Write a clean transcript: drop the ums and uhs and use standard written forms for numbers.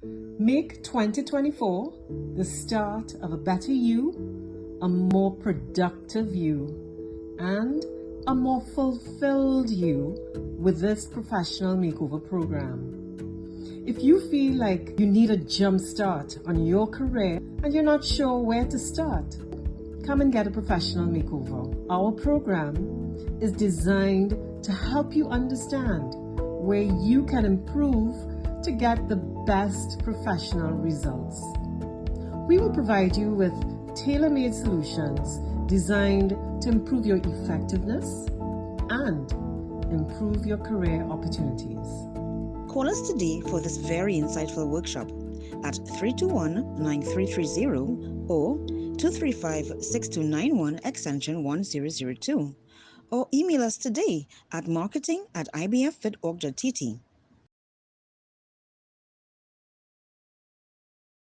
Make 2024 the start of a better you, a more productive you, and a more fulfilled you with this professional makeover program. If you feel like you need a jump start on your career and you're not sure where to start, come and get a professional makeover. Our program is designed to help you understand where you can improve to get the best professional results. We will provide you with tailor-made solutions designed to improve your effectiveness and improve your career opportunities. Call us today for this very insightful workshop at 321-9330 or 235-6291 extension 1002, or email us today at marketing@ibffit.org.tt.